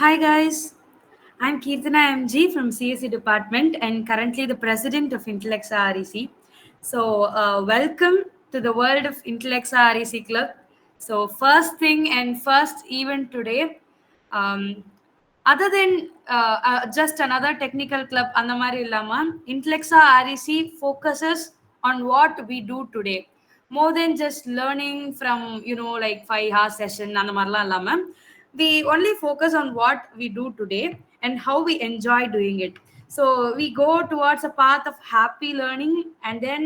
Hi guys, I'm Kirtana MG from CSE department and currently the president of Intellexa REC. Welcome to the world of Intellexa REC Club. So, first thing and first event today, um, other than just another technical club, அந்த மாதிரி இல்லாம Intellexa REC focuses on what we do today. More than just learning from, like 5 hour session, அந்த மாதிரிலாம் இல்லாம we only focus on what we do today and how we enjoy doing it. So we go towards a path of happy learning and then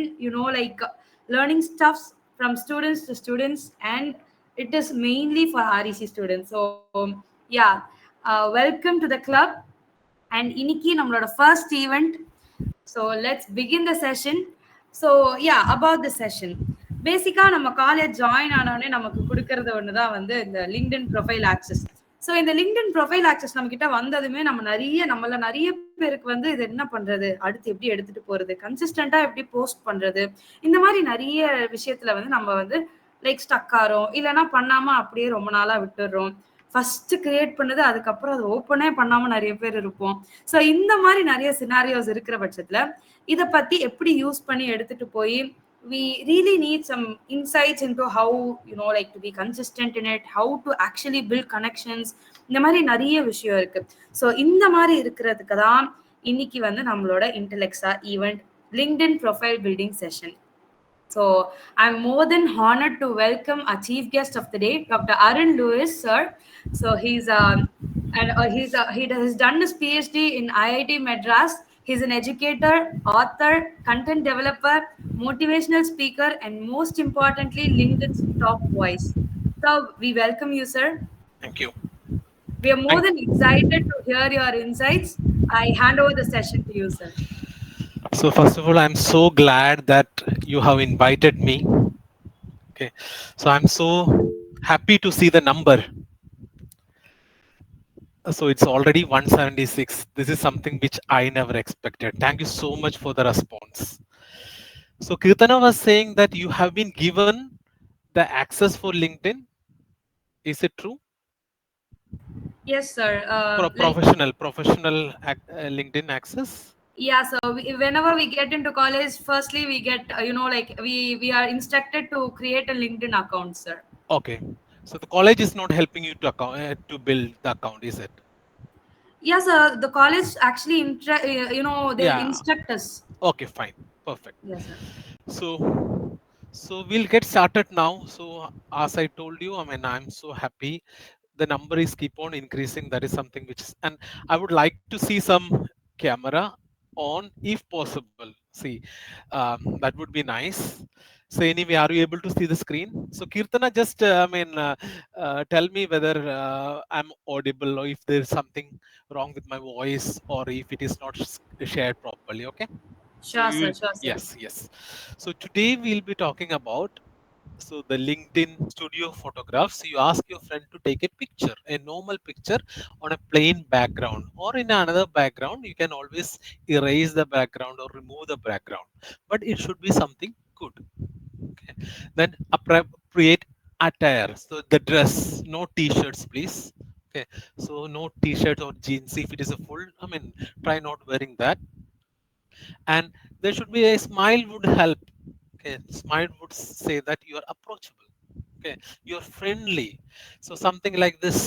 learning stuffs from students to students, and it is mainly for REC students. So yeah, welcome to the club. And இன்னைக்கு நம்மளோட first event. So let's begin the session. So yeah, about the session. பேசிக்கா நம்ம college join ஆனோடனே நமக்கு கொடுக்கறது ஒண்ணுதான் இந்த LinkedIn profile access. So இந்த லிங்க்டின் ப்ரொஃபைல் ஆக்சஸ் நம்ம கிட்ட வந்ததுமே நம்மள நிறைய பேருக்கு இது என்ன பண்றது, அடுத்து எப்படி எடுத்துட்டு போறது, கன்சிஸ்டண்டா எப்படி போஸ்ட் பண்றது, இந்த மாதிரி நிறைய விஷயத்துல நம்ம லைக் ஸ்டக் ஆறோம், இல்லைன்னா பண்ணாம அப்படியே ரொம்ப நாளா விட்டுடுறோம். ஃபர்ஸ்ட் கிரியேட் பண்ணது அதுக்கப்புறம் அது ஓப்பனே பண்ணாம நிறைய பேர் இருப்போம். ஸோ இந்த மாதிரி நிறைய சினாரியோஸ் இருக்கிற பட்சத்துல இதை பத்தி எப்படி யூஸ் பண்ணி எடுத்துட்டு போய் we really need some insights into how like to be consistent in it, how to actually build connections. இந்த மாதிரி நிறைய விஷயம் இருக்கு. ஸோ இந்த மாதிரி இருக்கிறதுக்கு தான் இன்னைக்கு நம்மளோட Intellexa event LinkedIn profile building session. So I'm more than honored to welcome our chief guest of the day, Dr. Arun Lewis, sir. So he has done his PhD in IIT Madras. He's an educator, author, content developer, motivational speaker, and most importantly, LinkedIn's top voice. So we welcome you, sir. Thank you. We are more than excited to hear your insights. I hand over the session to you, sir. So first of all, I'm so glad that you have invited me. Okay. So I'm so happy to see the number. So it's already 176. This is something which I never expected. Thank you so much for the response. So Kirtana was saying that you have been given the access for LinkedIn. Is it true? Yes, sir. Professional LinkedIn access. Yeah, so whenever we get into college, firstly we get like we are instructed to create a LinkedIn account, sir. Okay. So the college is not helping you to build the account, is it? Yeah, sir, the college actually they Yeah. instruct us. Okay, fine. Perfect. Yes, sir. So we'll get started now. So as I told you, I mean, I'm so happy the number is keep on increasing. That is something which is, and I would like to see some camera on if possible. See, that would be nice. So anyway, are you able to see the screen? So Kirtana, just tell me whether I'm audible or if there's something wrong with my voice or if it is not shared properly. Okay. So Sure, you sir. will, Sure, sir. yes. So today we'll be talking about the LinkedIn studio photographs. You ask your friend to take a picture, a normal picture on a plain background, or in another background. You can always erase the background or remove the background, but it should be something good. Okay. Then appropriate attire. So the dress, no t-shirts, please. Okay. So no t-shirt or jeans. If it is a full, I mean, try not wearing that. And there should be a smile would help. Okay, smile would say that you are approachable. Okay, you're friendly. So something like this.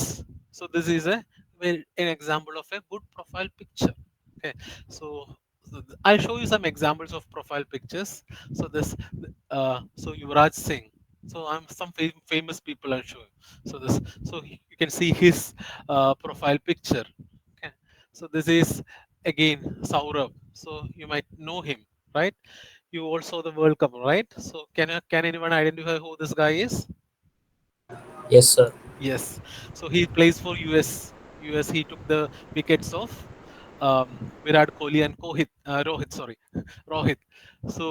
So this is an example of a good profile picture. Okay, so, I'll show you some examples of profile pictures. So so Yuvraj Singh. So I'm some famous people I'll show you. So you can see his profile picture. Okay, so this is again Saurabh. So you might know him, right? You also the World Cup, right? So can anyone identify who this guy is? Yes, sir. Yes. So he plays for US. US. He took the wickets of Virat Kohli and Rohit. Sorry, Rohit. So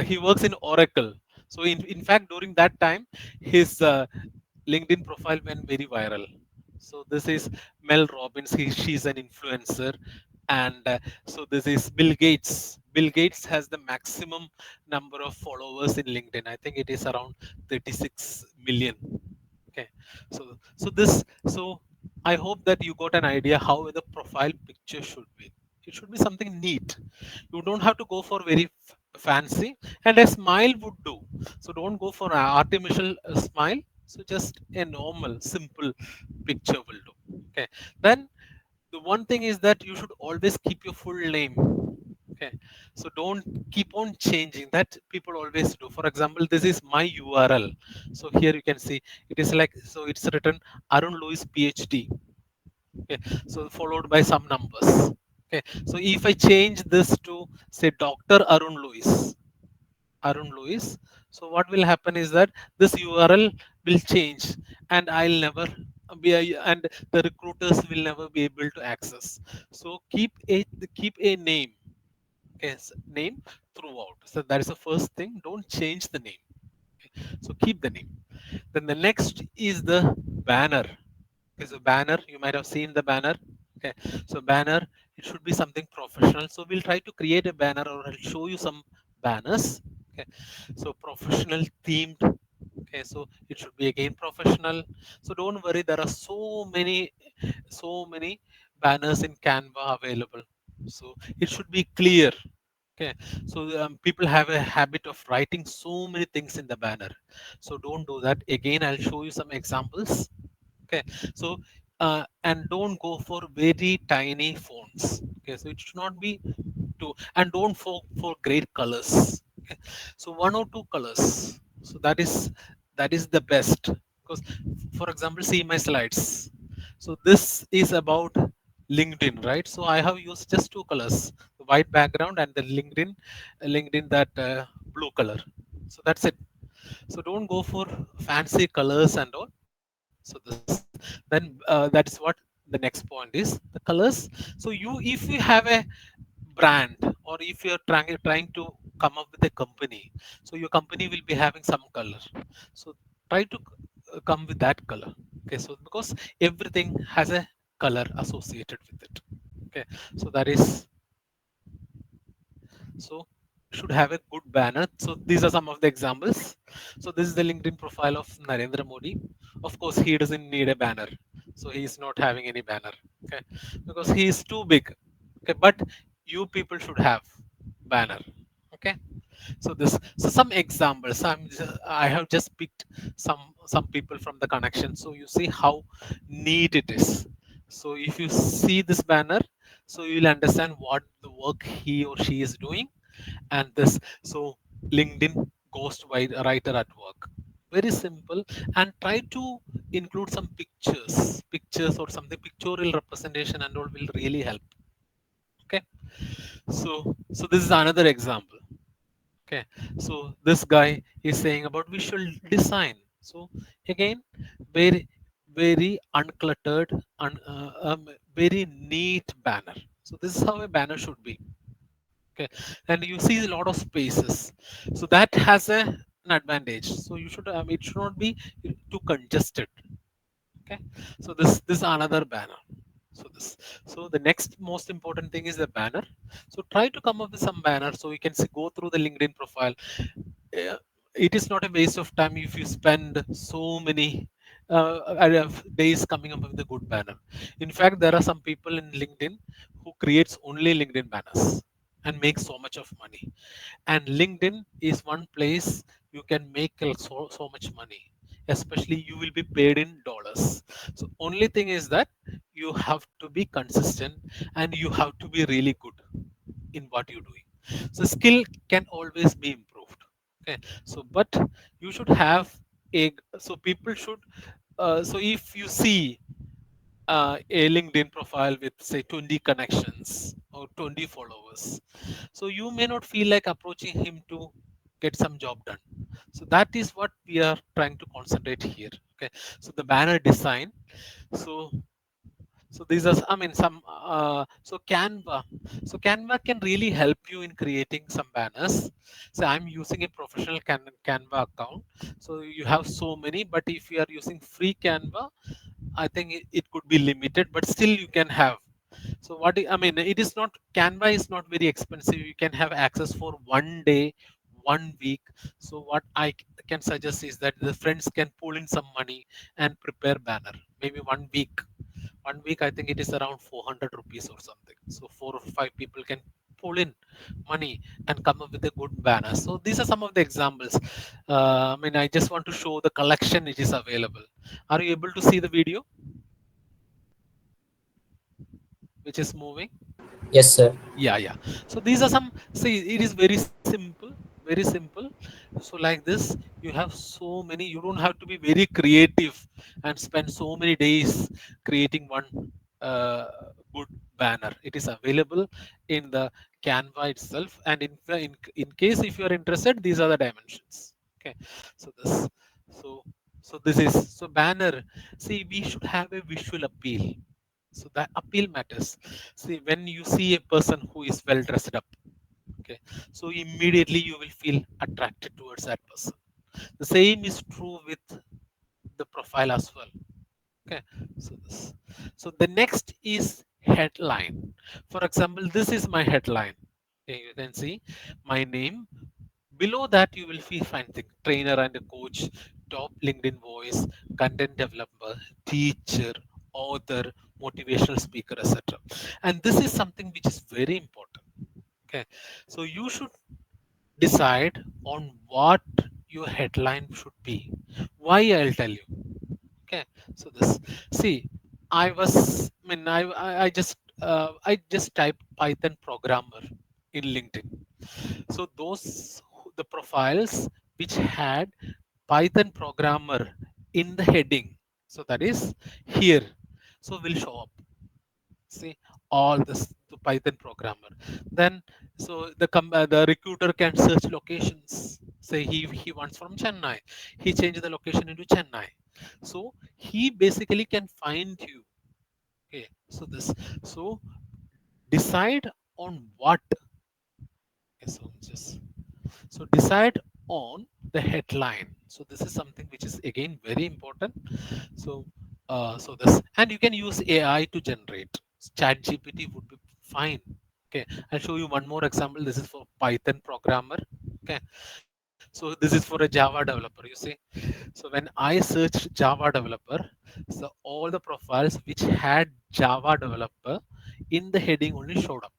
he works in Oracle. So in fact during that time his LinkedIn profile went very viral. So this is Mel Robbins. She's an influencer, and so this is Bill Gates. Bill Gates has the maximum number of followers in LinkedIn. I think it is around 36 million. Okay, so I hope that you got an idea how the profile picture should be. It should be something neat. You don't have to go for very fancy, and a smile would do. So don't go for an artificial smile. So just a normal simple picture will do. Okay, then the one thing is that you should always keep your full name. Okay, so don't keep on changing. That people always do. For example, this is my URL. So here you can see it is like, so it's written Arun Lewis PhD. Okay, so followed by some numbers. Okay, so if I change this to say Dr. Arun Lewis, so what will happen is that this URL will change, and I'll never be and the recruiters will never be able to access. So keep a name. Okay, name throughout. So that is the first thing. Don't change the name. Okay, so keep the name. Then the next is the banner. Okay, so banner, you might have seen the banner. Okay, so banner, it should be something professional. So we'll try to create a banner, or I'll show you some banners. Okay, so professional themed. Okay, so it should be again professional. So don't worry, there are so many banners in Canva available. So it should be clear. Okay, so people have a habit of writing so many things in the banner. So don't do that. Again, I'll show you some examples. Okay, so and don't go for very tiny fonts. Okay, so it should not be too, and don't for great colors. Okay, so one or two colors. So that is the best. Because for example, see my slides. So this is about LinkedIn, right? So I have used just two colors, the white background and the LinkedIn that blue color. So that's it. So don't go for fancy colors and all. So this, then that is what the next point is, the colors. So if you have a brand, or if you're trying to come up with a company, so your company will be having some color. So try to come with that color. Okay, so because everything has a color associated with it. Okay, so that is, so should have a good banner. So these are some of the examples. So this is the LinkedIn profile of Narendra Modi. Of course, he doesn't need a banner, so he is not having any banner. Okay, because he is too big. Okay, but you people should have banner. Okay, so this, so some examples, I have just picked some people from the connection, so you see how neat it is. So if you see this banner, so you'll understand what the work he or she is doing. And this, so LinkedIn writer at work, very simple. And try to include some pictures or something, pictorial representation and all will really help. Okay, so this is another example. Okay, so this guy is saying about visual design. So again, very very uncluttered, very neat banner. So this is how a banner should be. Okay, and you see a lot of spaces, so that has an advantage. So you should, it should not be too congested. Okay, so this is another banner. So this, so the next most important thing is the banner. So try to come up with some banner, so you can see, go through the LinkedIn profile. uh, it is not a waste of time if you spend so many days coming up with a good banner. In fact, there are some people in LinkedIn who creates only LinkedIn banners and make so much of money. And LinkedIn is one place you can make so much money, especially you will be paid in dollars. So only thing is that you have to be consistent, and you have to be really good in what you're doing. So skill can always be improved. Okay, so but you should have a, so people should, so if you see a LinkedIn profile with say 20 connections or 20 followers, so you may not feel like approaching him to get some job done. So that is what we are trying to concentrate here. Okay, so the banner design. So so these are, I mean, some so Canva can really help you in creating some banners. So I'm using a professional Canva account, so you have so many. But if you are using free Canva, I think it could be limited, but still you can have. So I mean, it is not, Canva is not very expensive. You can have access for 1 day, 1 week. So what can suggest is that the friends can pull in some money and prepare banner, maybe 1 week. 1 week I think it is around 400 rupees or something. So 4 or 5 people can pull in money and come up with a good banner. So these are some of the examples. I mean, I just want to show the collection which is available. Are you able to see the video which is moving? Yes, sir. Yeah, yeah. So these are some, see, it is very simple, very simple. So like this, you have so many, you don't have to be very creative and spend so many days creating one uh, good banner. It is available in the Canva itself. And in case if you are interested, these are the dimensions. Okay. So this, so, so this is, so banner, see, we should have a visual appeal. So that appeal matters. See, when you see a person who is well dressed up, okay, so immediately you will feel attracted towards that person. The same is true with the profile as well. Okay, so this. So the next is headline. For example, this is my headline. Okay, you can see my name. Below that, you will find the trainer and a coach, top LinkedIn voice, content developer, teacher, author, motivational speaker, etc. And this is something which is very important. Okay, so you should decide on what your headline should be. Why, I'll tell you. Okay, so this, see, I just typed Python programmer in LinkedIn. So the profiles which had Python programmer in the heading, so that is here, so will show up. See, all this to Python programmer. Then so the recruiter can search locations. Say he wants from Chennai, he changed the location into Chennai. So he basically can find you. Okay, so this, so decide on what. Okay, so just, so decide on the headline. So this is something which is again very important. So so this, and you can use AI to generate. Chat GPT would be fine. Okay, I'll show you one more example. This is for Python programmer. Okay, so this is for a Java developer. You see, so when I searched Java developer, so all the profiles which had Java developer in the heading only showed up.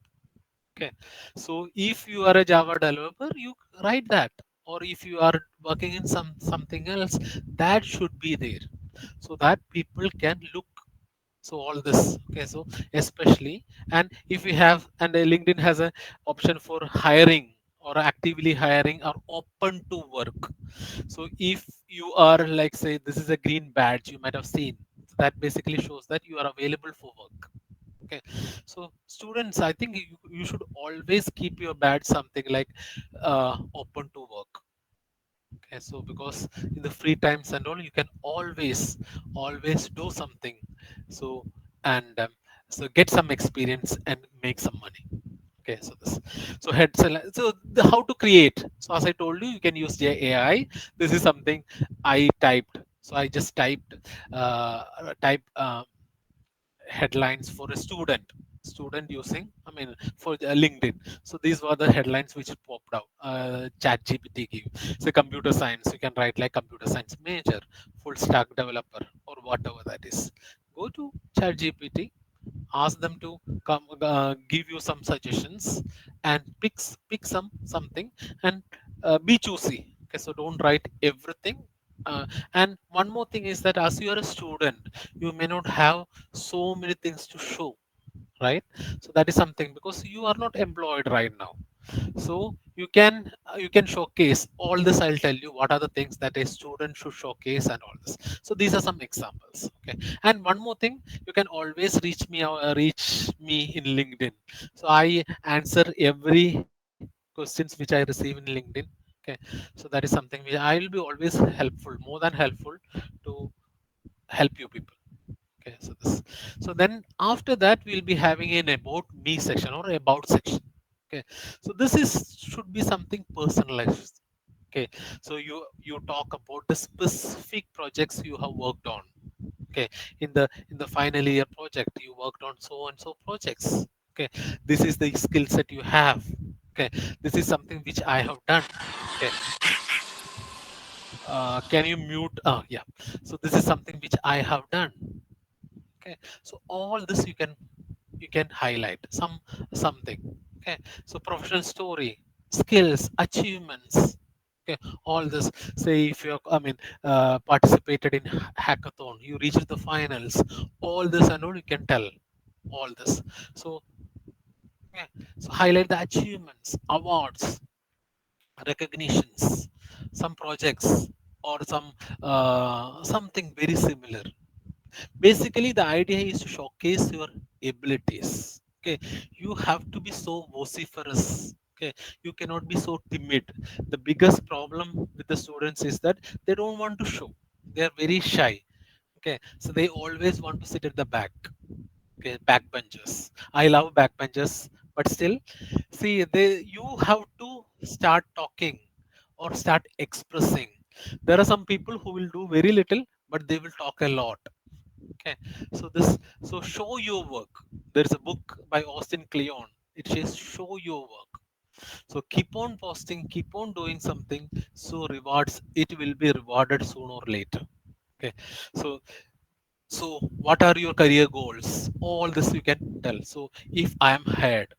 Okay, so if you are a Java developer, you write that, or if you are working in something else, that should be there, so that people can look. So all this, okay. So especially, and if we have, and LinkedIn has a option for hiring or actively hiring or open to work. So if you are like, say, this is a green badge you might have seen, that basically shows that you are available for work. Okay, so students, I think you should always keep your badge something like open to work. Okay, so because in the free times and all, you can always do something. So and so get some experience and make some money. Okay, so this, so so how to create. So as I told you, you can use the AI. This is something I typed. So I just type headlines for a student using, I mean, for LinkedIn. So these were the headlines which popped out. Chat GPT gave, say, computer science, you can write like computer science major, full stack developer, or whatever that is. Go to Chat GPT, ask them to come give you some suggestions, and pick something, and be choosy. Okay, so don't write everything. And one more thing is that as you are a student, you may not have so many things to show, right? So that is something, because you are not employed right now. So you can showcase all this. I'll tell you what are the things that a student should showcase and all this. So these are some examples. Okay, and one more thing, you can always reach me in LinkedIn. So I answer every questions which I receive in LinkedIn. Okay, so that is something which I will be always helpful, more than helpful, to help you people. Okay, so this. So then after that, we'll be having an about me section or about section. Okay, so this is should be something personalized. Okay, so you talk about the specific projects you have worked on. Okay, in the final year project, you worked on so and so projects. Okay, this is the skill set you have. Okay, this is something which I have done. Okay, can you mute? Yeah. So this is something which I have done. Okay, so all this you can highlight something. Okay, so professional story, skills, achievements. Okay, all this. Say if you I mean participated in hackathon, you reached the finals. All this and all you can tell. All this. So yeah, so highlight the achievements, awards, recognitions, some projects, or something very similar. Basically, the idea is to showcase your abilities. Okay, you have to be so vociferous. Okay, you cannot be so timid. The biggest problem with the students is that they don't want to show. They are very shy. Okay, so they always want to sit at the back. Okay, backbenchers. I love backbenchers, but still, see, you have to start talking or start expressing. There are some people who will do very little, but they will talk a lot. Okay, so show your work. There's a book by Austin Kleon. It says show your work. So keep on posting, keep on doing something. So rewards, it will be rewarded sooner or later. Okay, so what are your career goals? All this you can tell. So if I am hired,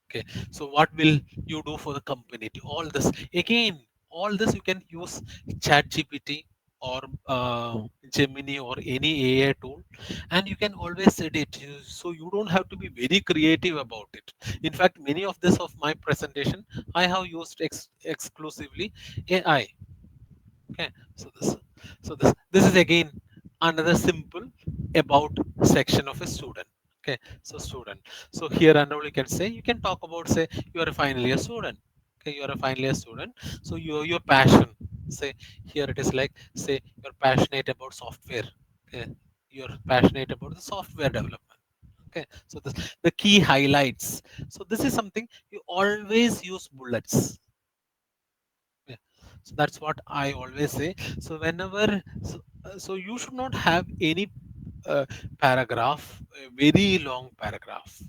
okay, so what will you do for the company? All this again, all this you can use Chat GPT or Gemini or any AI tool, and you can always edit. So you don't have to be very creative about it. In fact, many of this of my presentation, I have used exclusively AI. Okay, so this is again another simple about section of a student. Okay, so student. So here and all you can say, you can talk about, say you are a final year student. Okay, you are a final year student. So your passion. Say here it is like, say you're passionate about software. Okay, you're passionate about the software development. Okay, so the key highlights. So this is something you always use bullets. Yeah. So that's what I always say. So whenever, so you should not have any paragraph, a very long paragraph.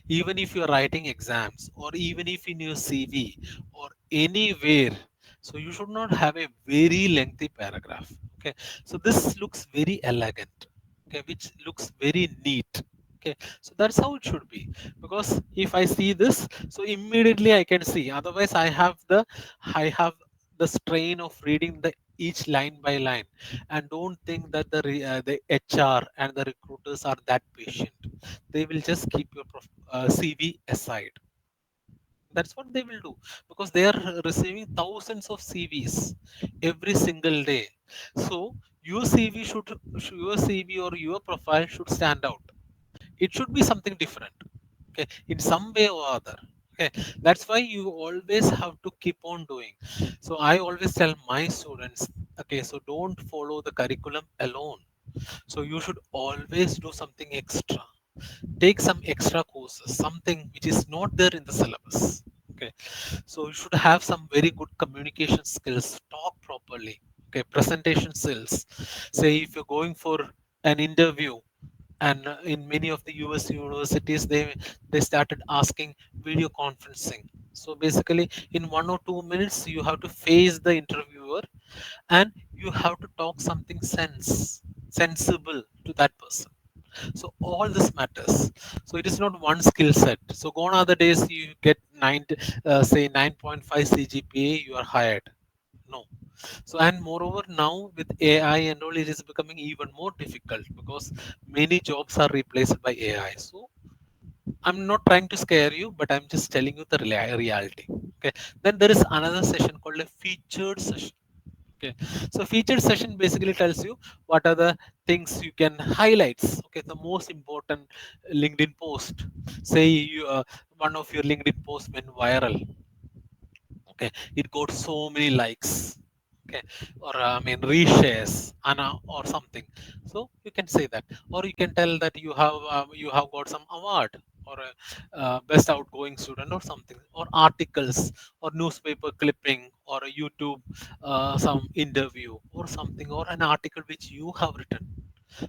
Even if you're writing exams, or even if in your CV, or anywhere, so you should not have a very lengthy paragraph. Okay. So this looks very elegant. Okay, which looks very neat. Okay, so that's how it should be. Because if I see this, so immediately I can see. Otherwise, I have the strain of reading the each line by line, and don't think that the HR and the recruiters are that patient. They will just keep your CV aside. That's what they will do, because they are receiving thousands of CVs every single day. So your CV or your profile should stand out. It should be something different. Okay, in some way or other. Okay, that's why you always have to keep on doing. So I always tell my students, okay, so don't follow the curriculum alone. So you should always do something extra. Take some extra courses, something which is not there in the syllabus. Okay, so you should have some very good communication skills, talk properly. Okay, presentation skills. Say if you're going for an interview, and in many of the US universities, they started asking video conferencing. So basically, in 1 or 2 minutes, you have to face the interviewer, and you have to talk something sensible to that person. So all this matters. So it is not one skill set. So gone are the days you get say 9.5 CGPA, you are hired. No. So and moreover, now with AI and all, it is becoming even more difficult, because many jobs are replaced by AI. So I'm not trying to scare you, but I'm just telling you the reality. Okay, then there is another session called a featured session. Okay, so featured session basically tells you what are the things you can highlights. Okay, the most important LinkedIn post. Say one of your LinkedIn posts went viral. Okay, it got so many likes. Okay, or I mean reshares and or something. So you can say that, or you can tell that you have got some award, or a best outgoing student or something, or articles, or newspaper clipping, or a YouTube some interview or something, or an article which you have written.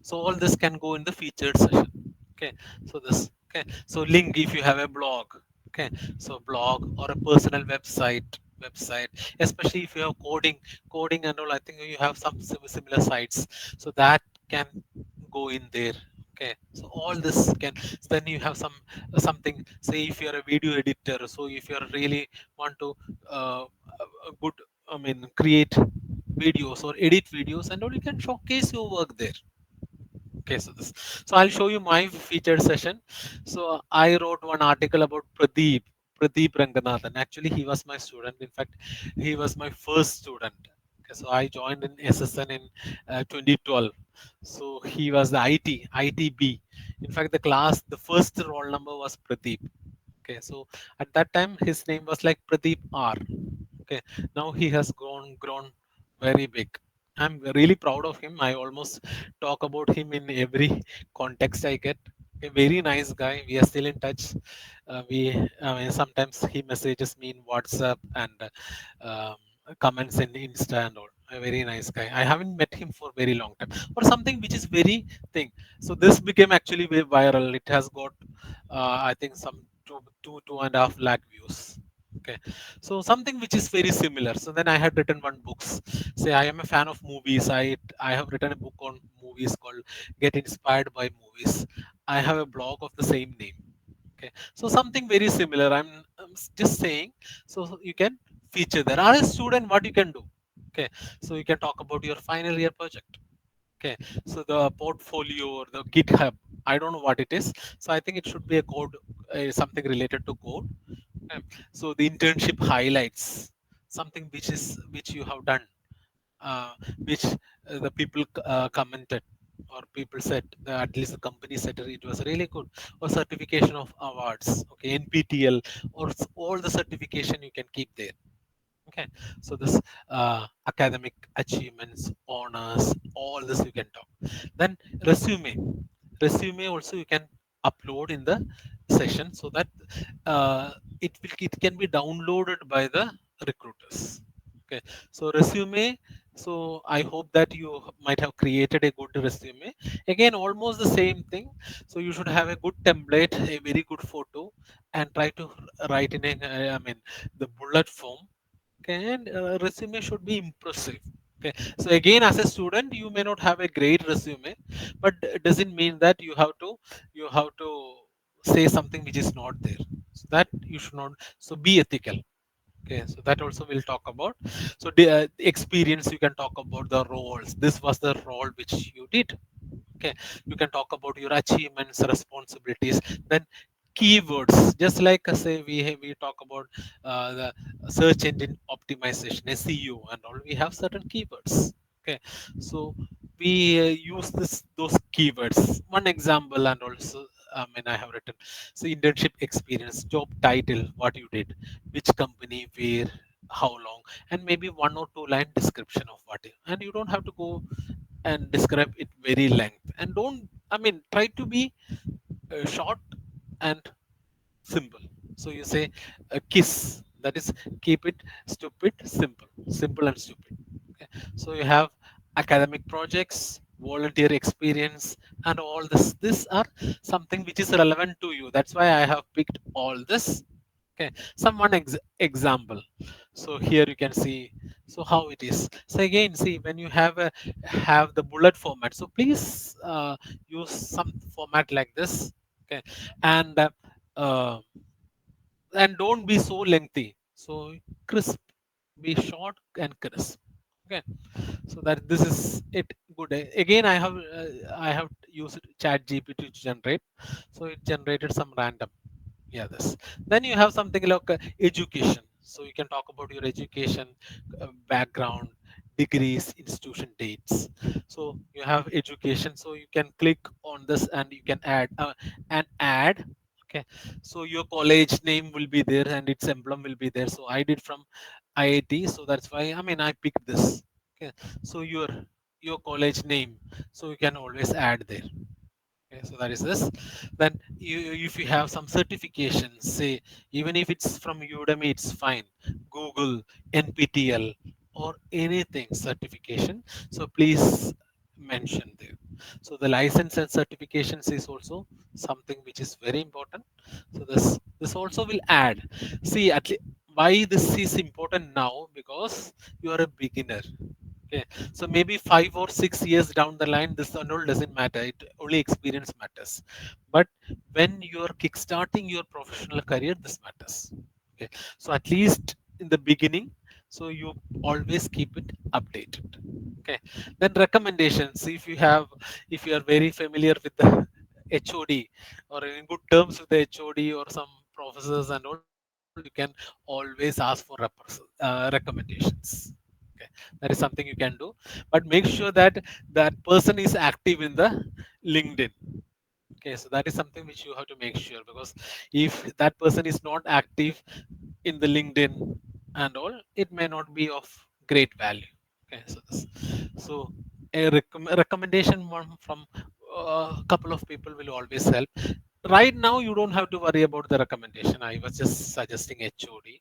So all this can go in the featured session. Okay, so this. Okay, so link if you have a blog. Okay, so blog or a personal website, especially if you have coding and all. I think you have some similar sites, so that can go in there. Okay, so all this can, then you have something, say if you're a video editor, so if you're really want to a good, I mean, create videos or edit videos and all, you can showcase your work there. Okay, so I'll show you my featured session. So I wrote one article about Pradeep Ranganathan. Actually, he was my student. In fact, he was my first student. Okay, so I joined in SSN in 2012. So he was the ITB. In fact, the first roll number was Pradeep. Okay, so at that time his name was like Pradeep R. Okay, now he has grown very big. I'm really proud of him. I almost talk about him in every context I get. A very nice guy. We are still in touch. We sometimes he messages me in WhatsApp and um, comments in Insta and all. A very nice guy. I haven't met him for very long time or something which is very thing. So this became actually very viral. It has got I think some two and a half lakh views. Okay, so something which is very similar. So then I had written one books. Say I am a fan of movies. I have written a book on movies called Get Inspired by Movies. I have a blog of the same name. Okay, so something very similar. I'm just saying. So you can feature there. As a student, what you can do. Okay, so you can talk about your final year project. Okay, so the portfolio or the GitHub, I don't know what it is. So I think it should be a code, something related to code. Okay. So the internship highlights something which you have done, which the people commented or people said, at least the company said it was really good, or certification of awards. Okay, NPTL or all the certification you can keep there. Okay, so this academic achievements, honors, all this you can talk. Then resume, resume also you can upload in the session so that uh, it can be downloaded by the recruiters. Okay, so resume. So I hope that you might have created a good resume. Again, almost the same thing. So you should have a good template, a very good photo, and try to write in a, I mean, the bullet form. Okay, and resume should be impressive. Okay, so again, as a student you may not have a great resume, but it doesn't mean that you have to say something which is not there. So that you should not. So be ethical. Okay, so that also we'll talk about. So the experience, you can talk about the roles. This was the role which you did. Okay, you can talk about your achievements, responsibilities. Then keywords, just like say we talk about the search engine optimization, SEO and all, we have certain keywords. Okay, so we use those keywords. One example, and also I mean I have written, so internship experience, job title, what you did, which company, where, how long, and maybe one or two line description of what and you don't have to go and describe it very length, and don't, I mean, try to be short and simple. So you say a kiss, that is, keep it stupid, simple and stupid. Okay, so you have academic projects, volunteer experience, and all this are something which is relevant to you. That's why I have picked all this. Okay, some one example. So here you can see, so how it is. So again, see, when you have the bullet format, so please use some format like this. Okay, and uh, and don't be so lengthy. So crisp, be short and crisp. Okay, so that this is it. Good. Again, I have used Chat GPT to generate. So it generated some random. Yeah, this. Then you have something like education. So you can talk about your education background, degrees, institution dates. So you have education, so you can click on this and you can add. Okay, so your college name will be there and its emblem will be there. So I did from IIT, so that's why, I mean, I picked this. Okay, so your college name, so you can always add there. Okay, so that is this. Then if you have some certifications, say even if it's from Udemy, it's fine. Google, NPTL, or anything certification. So please mention there. So the license and certifications is also something which is very important. So this also will add. See, at least why this is important now, because you are a beginner. Okay, so maybe 5 or 6 years down the line, this and all doesn't matter. It only experience matters. But when you're kickstarting your professional career, this matters. Okay, so at least in the beginning, so you always keep it updated. Okay, then recommendations. If you are very familiar with the HOD or in good terms with the HOD or some professors and all, you can always ask for recommendations. Okay, that is something you can do, but make sure that that person is active in the LinkedIn. Okay, so that is something which you have to make sure, because if that person is not active in the LinkedIn and all, it may not be of great value. Okay, so a recommendation from a couple of people will always help. Right now, you don't have to worry about the recommendation. I was just suggesting HOD.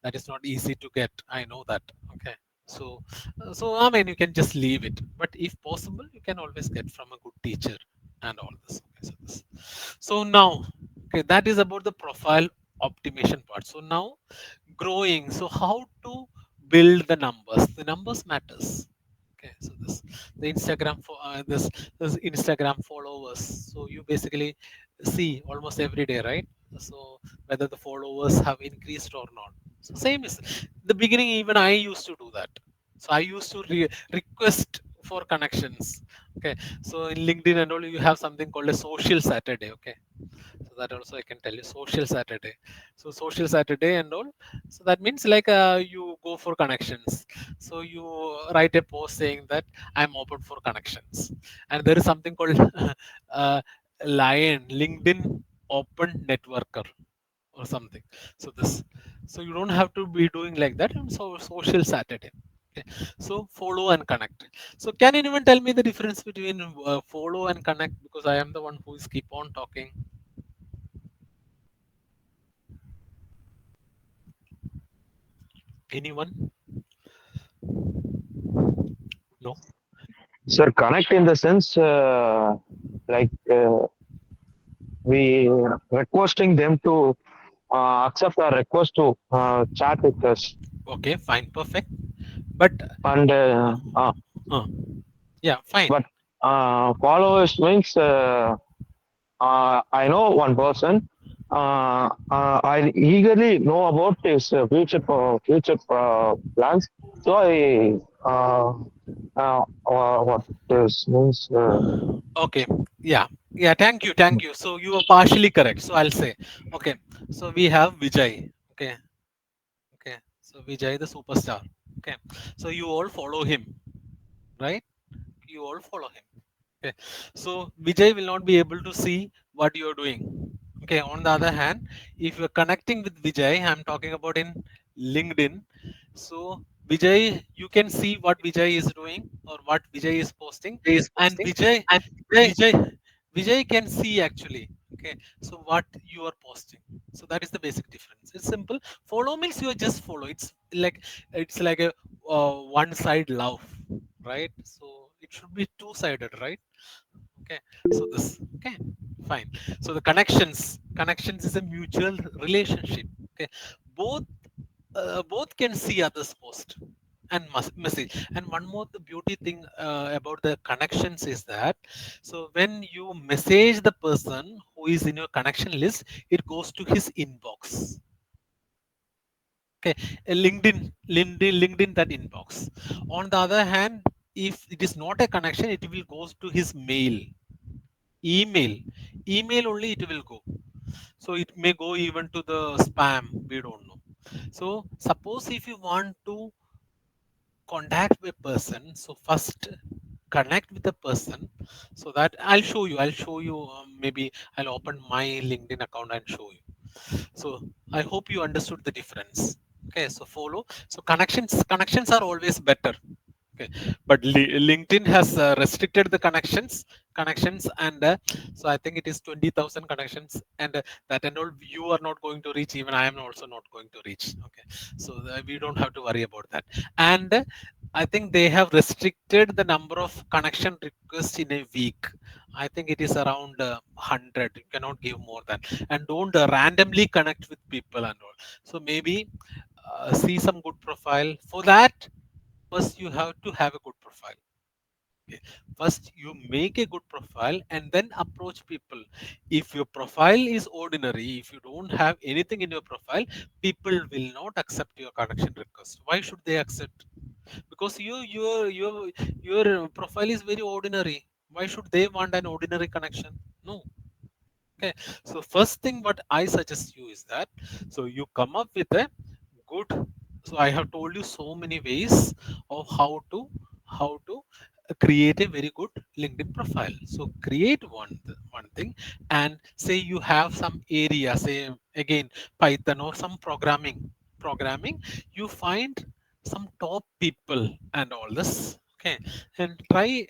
That is not easy to get. I know that. Okay. So, I mean, you can just leave it. But if possible, you can always get from a good teacher and all this. Okay, so now, okay, that is about the profile optimization part. So now, growing. So how to build the numbers? The numbers matters. Okay, so the Instagram for this Instagram followers. So you basically see almost every day, right? So whether the followers have increased or not. So same is the beginning. Even I used to do that. So I used to request for connections. Okay, so in LinkedIn and all, you have something called a social Saturday. Okay, so that also I can tell you, social Saturday. So social Saturday and all. So that means like you go for connections. So you write a post saying that I'm open for connections, and there is something called uh, Lion LinkedIn Open Networker or something. So so you don't have to be doing like that. And so social Saturday. Okay. So follow and connect. So can anyone tell me the difference between follow and connect? Because I am the one who is keep on talking. Anyone? No. Sir, connect in the sense like we requesting them to accept our request to chat with us. Okay, fine, perfect. But And uh, yeah, fine. but followers means I know one person. I eagerly know about his future plans. So I what this means. Okay, yeah, yeah. Thank you. So you are partially correct. So I'll say, okay. So we have Vijay. Okay, okay. So Vijay, the superstar. Okay. So you all follow him, right? You all follow him. Okay. So Vijay will not be able to see what you are doing. Okay. On the other hand, if you're connecting with Vijay, I'm talking about in LinkedIn. So Vijay, you can see what Vijay is doing or what Vijay is posting, Is and posting and they Vijay, Vijay can see actually. Okay. So what you are posting. So that is the basic difference. It's simple. Follow means you just follow. It's like a one side love, right? So it should be two-sided, right? Okay, so okay, fine. So the connections is a mutual relationship. Okay, both both can see others post and message. And one more the beauty thing about the connections is that, so when you message the person who is in your connection list, it goes to his inbox. Okay, a LinkedIn that inbox. On the other hand, if it is not a connection, it will goes to his email, only it will go. So it may go even to the spam. We don't know. So suppose if you want to contact a person, so first connect with the person, so that I'll show you, maybe I'll open my LinkedIn account and show you. So I hope you understood the difference. Okay, so follow. So connections are always better. Okay, but LinkedIn has restricted the connections, and so I think it is 20,000 connections, and that and all you are not going to reach. Even I am also not going to reach. Okay, so we don't have to worry about that. And I think they have restricted the number of connection requests in a week. I think it is around 100. You cannot give more than, and don't randomly connect with people and all. So maybe see some good profile for that. First you have to have a good profile. Okay. First, you make a good profile and then approach people. If your profile is ordinary, if you don't have anything in your profile, people will not accept your connection request. Why should they accept? Because your profile is very ordinary. Why should they want an ordinary connection? No. Okay. So first thing what I suggest you is that so you come up with a good. So I have told you so many ways of how to create a very good LinkedIn profile. So create one thing and say you have some area, say again Python or some programming. You find some top people and all this. Okay, and try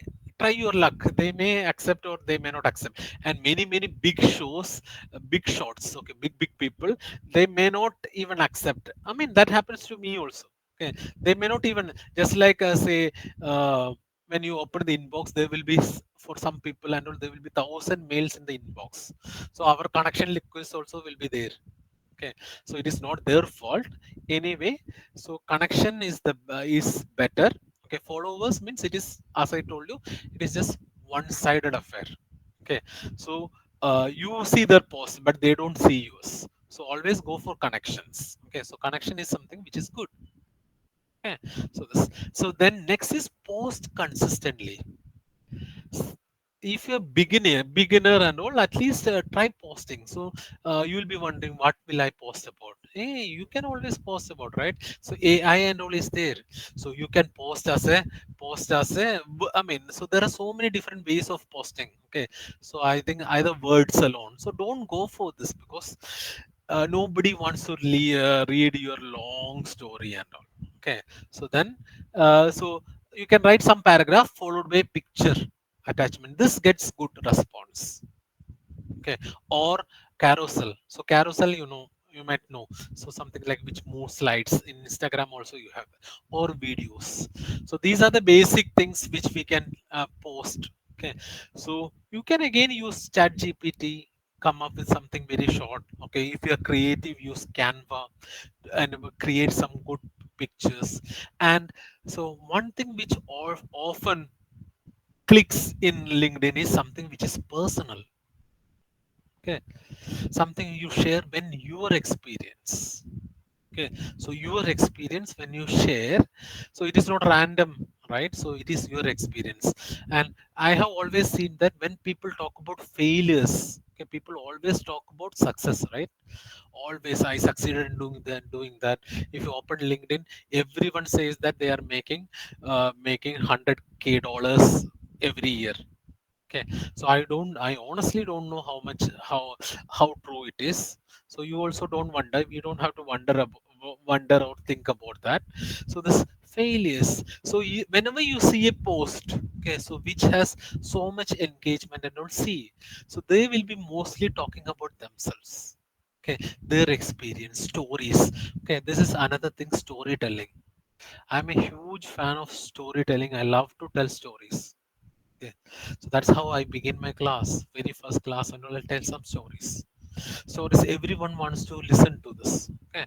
your luck. They may accept or they may not accept. And many big shows, big shots, okay, big people, they may not even accept. I mean, that happens to me also. Okay, they may not even, just like say, uh, when you open the inbox, there will be for some people and all, there will be 1,000 mails in the inbox. So our connection request also will be there. Okay, so it is not their fault anyway. So connection is the is better. Okay, followers means it is, as I told you, it is just one sided affair. Okay, so you see their post but they don't see yours. So always go for connections. Okay, so connection is something which is good. Okay, so then next is post consistently. If you're beginner and all, at least try posting. So you'll be wondering, what will I post about? Hey, you can always post about, right? So AI and all is there. So you can post as a I mean, so there are so many different ways of posting. Okay, so I think either words alone, so don't go for this, because nobody wants to read your long story and all. Okay, so then so you can write some paragraph followed by picture attachment. This gets good response. Okay, or carousel. So carousel, you might know. So something like which move slides in Instagram also you have, or videos. So these are the basic things which we can post. Okay, so you can again use Chat GPT, come up with something very short. Okay, if you are creative, use Canva and create some good pictures. And so one thing which often clicks in LinkedIn is something which is personal. Okay, something you share when your experience. Okay, so your experience when you share, so it is not random, right? So it is your experience. And I have always seen that when people talk about failures, okay, people always talk about success, right? Always, I succeeded in doing that. If you open LinkedIn, everyone says that they are making 100K dollars every year. Okay, so I honestly don't know how true it is. So you also don't wonder. You don't have to wonder or think about that. So this failures. So whenever you see a post, okay, so which has so much engagement and don't see, so they will be mostly talking about themselves. Okay, their experience, stories. Okay, this is another thing, storytelling. I'm a huge fan of storytelling. I love to tell stories. Okay. So that's how I begin my class. Very first class, and I'll tell some stories. Stories everyone wants to listen to this. Okay.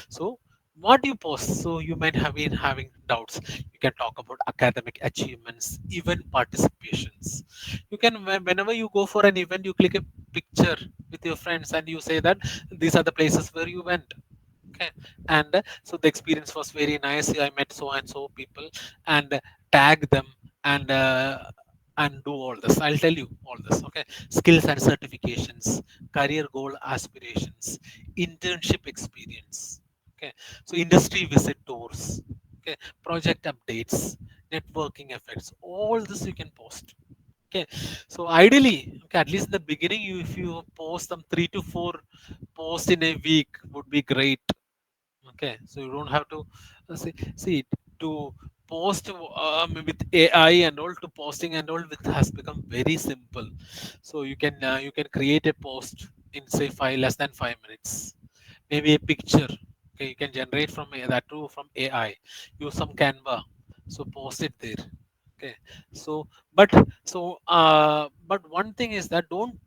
So what you post? So you might have been having doubts. You can talk about academic achievements, event participations. You can, whenever you go for an event, you click a picture with your friends and you say that these are the places where you went. Okay, and so the experience was very nice. I met so and so people, and tag them, and do all this. I'll tell you all this. Okay, skills and certifications, career goal aspirations, internship experience. Okay, so industry visit tours. Okay, project updates, networking effects, all this you can post. Okay, so ideally, okay, at least in the beginning, if you post some 3 to 4 posts in a week would be great. Okay, so you don't have to see to post with AI and all, to posting and all, with has become very simple. So you can create a post in, say, 5 less than 5 minutes, maybe a picture. Okay, you can generate from that too from AI. Use some Canva, so post it there. Okay, so but but one thing is that don't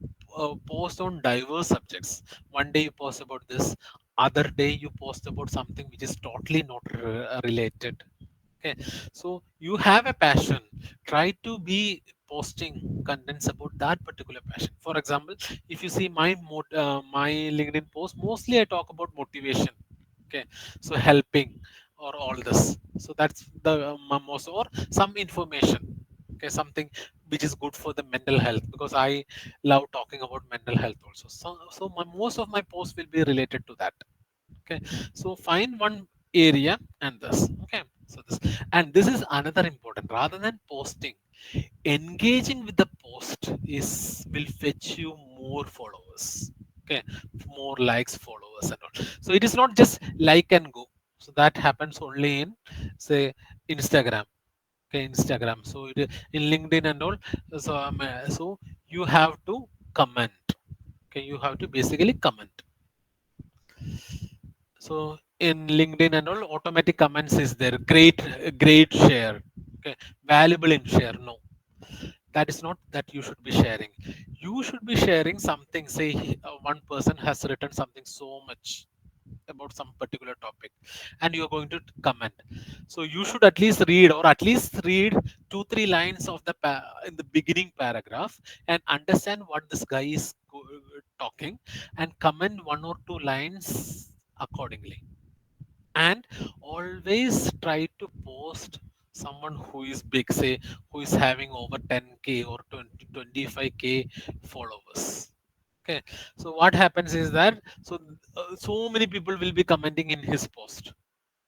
post on diverse subjects. One day you post about this, other day you post about something which is totally not related. Okay, so you have a passion. Try to be posting contents about that particular passion. For example, if you see my LinkedIn post, mostly I talk about motivation. Okay, so helping or all this. So that's the most or some information. Okay, something which is good for the mental health because I love talking about mental health also. So most of my posts will be related to that. Okay, so find one area and this. Okay, so this, and this is another important, rather than posting, engaging with the post is will fetch you more followers. Okay, more likes, followers and all. So it is not just like and go. So that happens only in, say, Instagram. Okay, Instagram. So in LinkedIn and all. So you have to comment. Okay, you have to basically comment. So in LinkedIn and all, automatic comments is there. Great share. Okay, valuable in share. No, that is not that you should be sharing. You should be sharing something. Say one person has written something so much about some particular topic, and you are going to comment. So you should at least read, or at least read 2 3 lines of the in the beginning paragraph, and understand what this guy is talking, and comment 1 or 2 lines accordingly. And always try to post someone who is big, say, who is having over 10K or 20 25K followers. Okay, so what happens is that, so many people will be commenting in his post.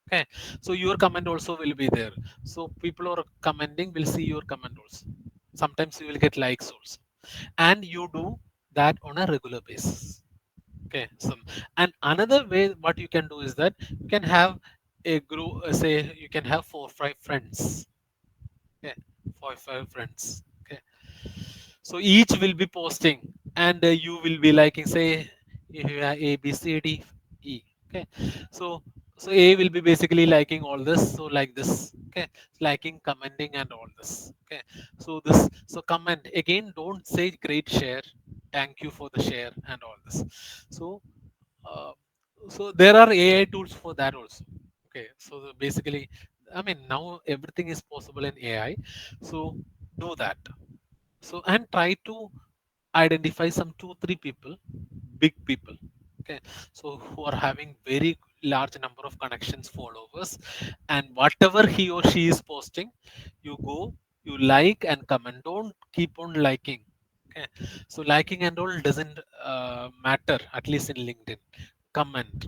Okay, so your comment also will be there. So people are commenting will see your comment also. Sometimes you will get likes also, and you do that on a regular basis. Okay, so, and another way what you can do is that you can have a group, say you can have 4 5 friends. Okay, 4 5 friends. Okay, so each will be posting, and you will be liking, say, you have A B C D E. Okay, so so A will be basically liking all this, so like this. Okay, liking, commenting and all this. Okay, so this, so comment again, don't say great share, thank you for the share and all this. So uh, so there are AI tools for that also. Okay, so basically, I mean, now everything is possible in AI. So do that. So and try to identify some 2 3 people, big people. Okay, so who are having very large number of connections, followers, and whatever he or she is posting, you go, you like and comment. Don't keep on liking. Okay, so liking and all doesn't matter, at least in LinkedIn. Comment.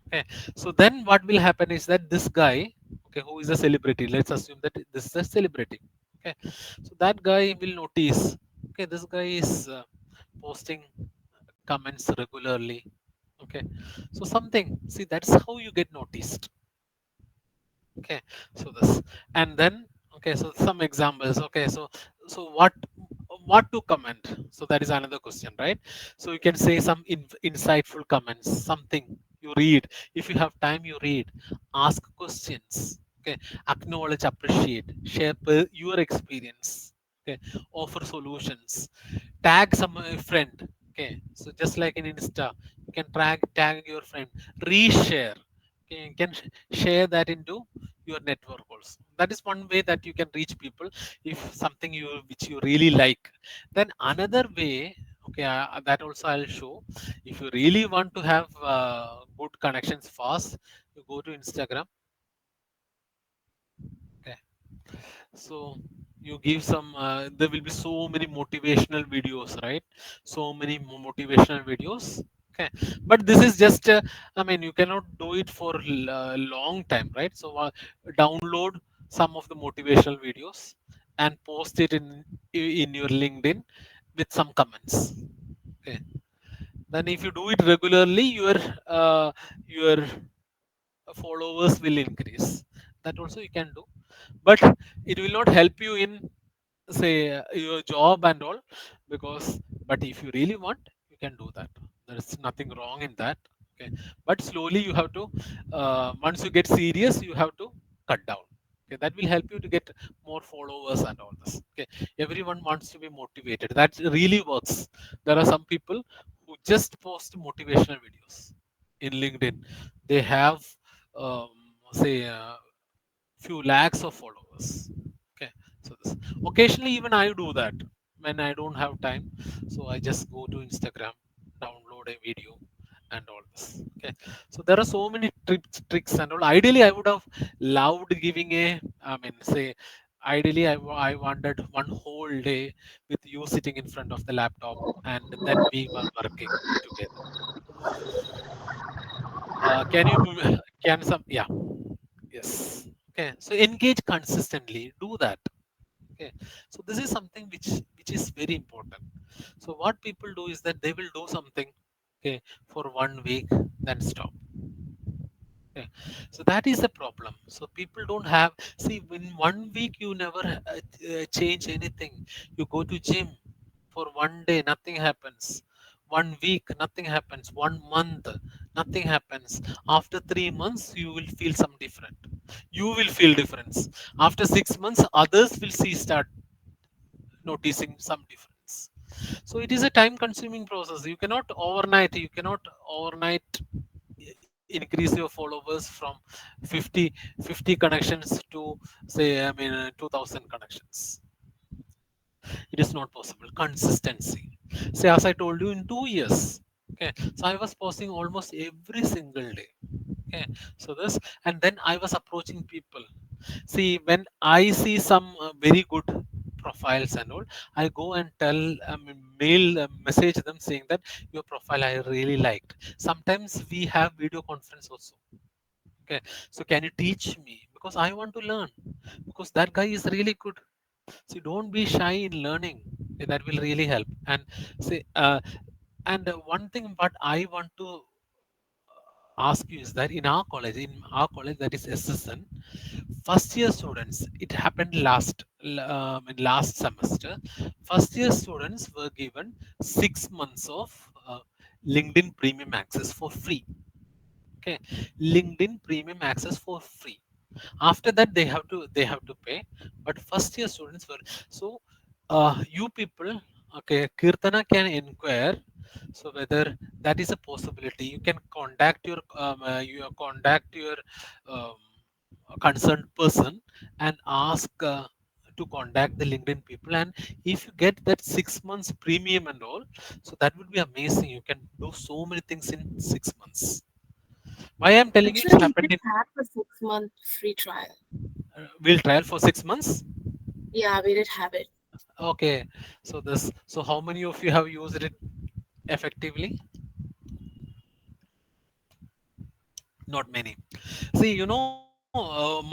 Okay, so then what will happen is that this guy, okay, who is a celebrity, let's assume that this is a celebrity. Okay, so that guy will notice, okay, this guy is posting comments regularly. Okay, so something, see, that's how you get noticed. Okay, so this, and then, okay, so some examples. Okay, so what to comment, so that is another question, right? So you can say some insightful comments, something you read. If you have time, you read, ask questions. Okay, acknowledge, appreciate, share your experience. Okay, offer solutions, tag some friend. Okay, so just like in Insta, you can tag your friend, reshare. Okay, you can share that into your network also. That is one way that you can reach people, if something you which you really like. Then another way, okay, that also I'll show. If you really want to have good connections fast, you go to Instagram. Okay, so you give some there will be so many motivational videos, right? So many motivational videos. Okay, but this is just I mean, you cannot do it for long time, right? So download some of the motivational videos and post it in your LinkedIn with some comments. Okay, then if you do it regularly, your followers will increase. That also you can do, but it will not help you in, say, your job and all, because, but if you really want, you can do that. There is nothing wrong in that. Okay, but slowly you have to, once you get serious, you have to cut down. Okay, that will help you to get more followers and all this. Okay, everyone wants to be motivated, that really works. There are some people who just post motivational videos in LinkedIn. They have, um, say, few lakhs of followers. Okay, so this occasionally even I do that when I don't have time. So I just go to Instagram, download a video, and all this. Okay, so there are so many tricks and all. Ideally, I would have loved giving a, I mean, say, ideally I wanted one whole day with you sitting in front of the laptop and then we were working together. Can you can some yeah. Yes. Okay. So engage consistently. Do that. Okay. So this is something which is very important. So what people do is that they will do something, okay, for 1 week, then stop. Okay. So that is the problem. So people don't have, see, in 1 week you never change anything. You go to gym for 1 day, nothing happens. 1 week, nothing happens. 1 month, nothing happens. After 3 months, you will feel some different. You will feel difference. After 6 months, others will see start noticing some difference. So it is a time consuming process. You cannot overnight increase your followers from 50 50 connections to, say, I mean, 2000 connections. It is not possible. Consistency, say, as I told you, in 2 years, okay, so I was posting almost every single day. Okay, so this, and then I was approaching people. See, when I see some very good profiles and all, I go and tell, I mean, mail, message them saying that your profile I really liked. Sometimes we have video conference also. Okay, so can you teach me, because I want to learn, because that guy is really good. So don't be shy in learning. Okay, that will really help. And say, and one thing what I want to ask you is that in our college, that is SSN, first year students, it happened in last semester. First year students were given 6 months of LinkedIn Premium access for free. Okay, LinkedIn Premium access for free. After that, they have to pay. But first year students were, so you people, okay, Kirtana can inquire, so whether that is a possibility. You can contact your um, concerned person and ask to contact the LinkedIn people. And if you get that 6 months premium and all, so that would be amazing. You can do so many things in 6 months. Why I'm telling you, it's Actually, we happened did in have a 6 month free trial. we'll trial for 6 months. Yeah, we did have it. Okay, so how many of you have used it effectively? Not many. See,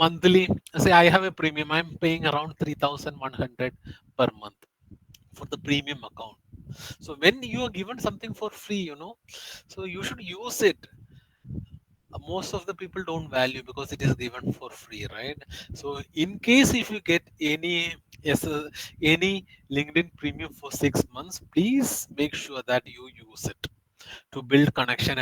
monthly. See, I have a premium. I'm paying around 3,100 per month for the premium account. So when you are given something for free, so you should use it. Most of the people don't value because it is given for free, right? So in case if you get yes, any LinkedIn premium for 6 months, please make sure that you use it to build connection.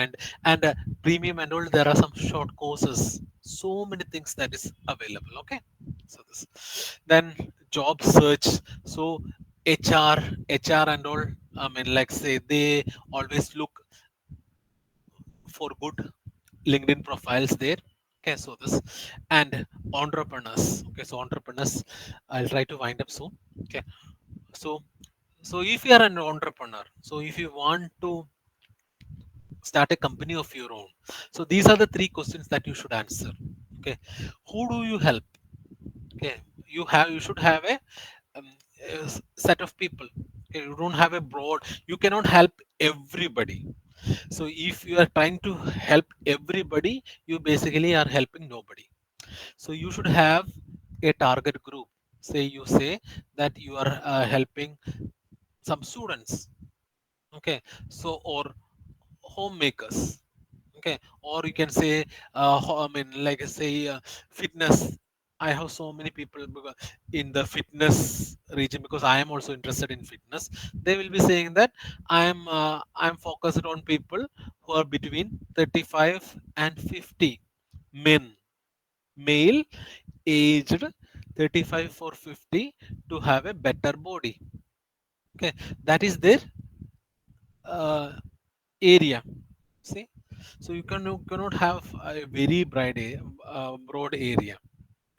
And premium and all, there are some short courses, so many things that is available. Okay, so this, then job search. So hr and all, I mean, like, say, they always look for good LinkedIn profiles there. Okay, so this, and entrepreneurs. Okay, so entrepreneurs, I'll try to wind up soon. Okay, so if you are an entrepreneur, so if you want to start a company of your own, so these are the three questions that you should answer. Okay, who do you help? Okay, you should have um, a set of people. Okay, you don't have a broad, you cannot help everybody. So if you are trying to help everybody, you basically are helping nobody. So you should have a target group. Say, you say that you are helping some students. Okay, so, or homemakers. Okay, or you can say, I mean, like, say, fitness. I have so many people in the fitness region, because I am also interested in fitness. They will be saying that I'm focused on people who are between 35 and 50, men, male, aged 35 or 50, to have a better body. Okay, that is their uh, area. See, so you cannot have a very broad area.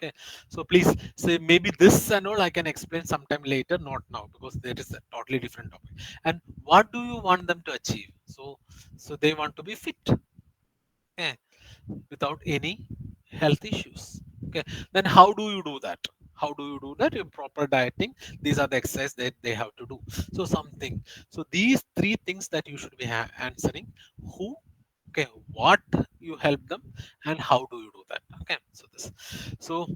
Okay, so please say maybe this and all I can explain sometime later, not now, because there is a totally different topic. And what do you want them to achieve? So they want to be fit, okay, without any health issues. Okay, then how do you do that? How do you do that? In proper dieting, these are the exercise that they have to do. So something. So these three things that you should be answering: who, okay, what you help them, and how do you do that? Okay, so this. So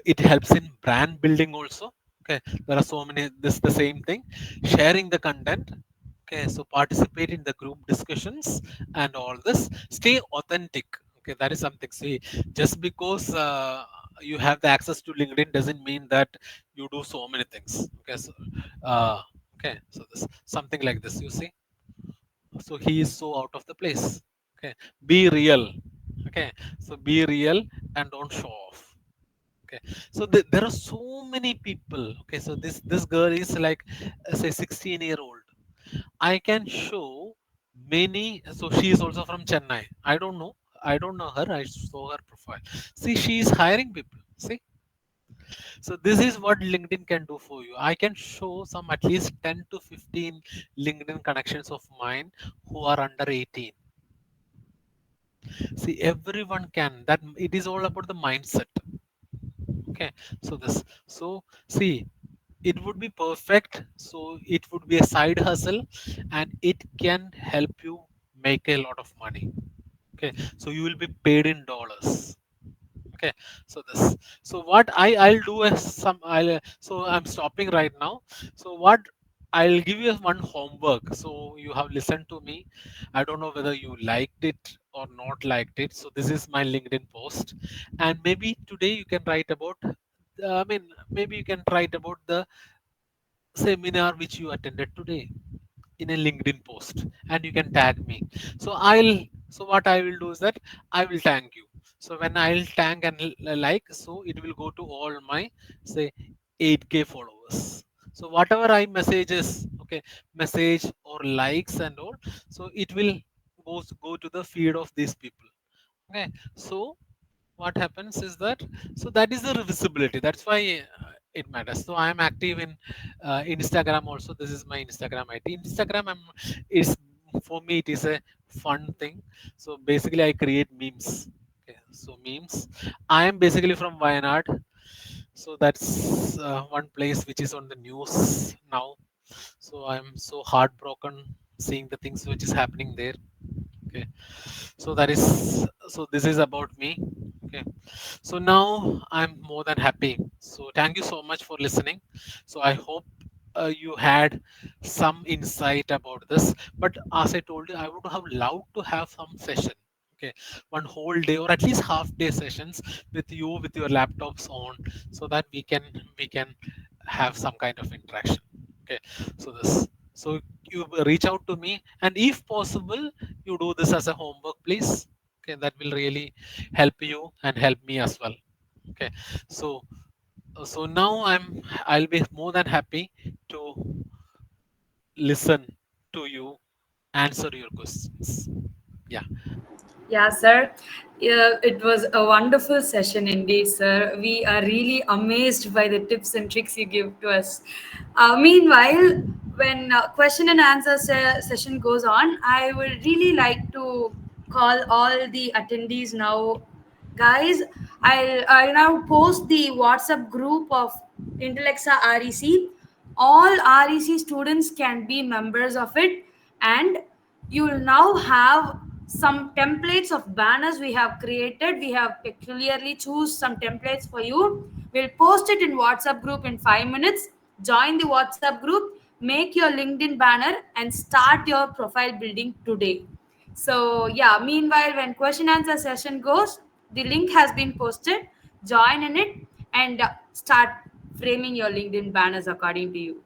it helps in brand building also. Okay, there are so many. This the same thing. Sharing the content. Okay, so participate in the group discussions and all this. Stay authentic. Okay, that is something. See, just because you have the access to LinkedIn doesn't mean that you do so many things. Okay, so uh, okay, so this something like this. You see, so he is so out of the place. Okay, be real. Okay, so be real and don't show off. Okay, so there are so many people. Okay, so this girl is like say 16-year-old. I can show many. So she is also from Chennai. I don't know her. I saw her profile. See, she is hiring people. See, so this is what LinkedIn can do for you. I can show some at least 10 to 15 LinkedIn connections of mine who are under 18. See, everyone can. That it is all about the mindset. Okay, so this. So see, it would be perfect. So it would be a side hustle, and it can help you make a lot of money. Okay, so you will be paid in dollars. Okay, so this. So what I'll do is so I'm stopping right now. So what I'll give you one homework. So you have listened to me. I don't know whether you liked it or not liked it. So this is my LinkedIn post, and maybe today you can write about. I mean, maybe you can write about the seminar which you attended today in a LinkedIn post, and you can tag me. So what I will do is that I will tag you. So when I'll tag and like, so it will go to all my say 8K followers. So whatever I messages, okay, message or likes and all, so it will go to the feed of these people. Okay, so what happens is that, so that is the visibility. That's why it matters. So I am active in Instagram also. This is my Instagram ID. Instagram is, for me, it is a fun thing. So basically I create memes. Okay, so memes. I am basically from Wayanad, so that's one place which is on the news now. So I'm so heartbroken seeing the things which is happening there. Okay, so that is, so this is about me. Okay, so now I'm more than happy. So thank you so much for listening. So I hope you had some insight about this. But as I told you, I would have loved to have some session. Okay, one whole day or at least half day sessions with you with your laptops on, so that we can have some kind of interaction. Okay, so this. So you reach out to me, and if possible, you do this as a homework, please. Okay, that will really help you and help me as well. Okay, so so now I'll be more than happy to listen to you, answer your questions. Yeah. Yeah, sir. Yeah, it was a wonderful session indeed, sir. We are really amazed by the tips and tricks you give to us. Meanwhile, when question and answer session goes on, I would really like to call all the attendees now. Guys, I'll now post the WhatsApp group of Intellexa REC. All REC students can be members of it, and you will now have some templates of banners we have created. We have peculiarly choose some templates for you. We'll post it in WhatsApp group in 5 minutes. Join the WhatsApp group, make your LinkedIn banner, and start your profile building today. So yeah, meanwhile, when question answer session goes, the link has been posted. Join in it and start framing your LinkedIn banners according to you.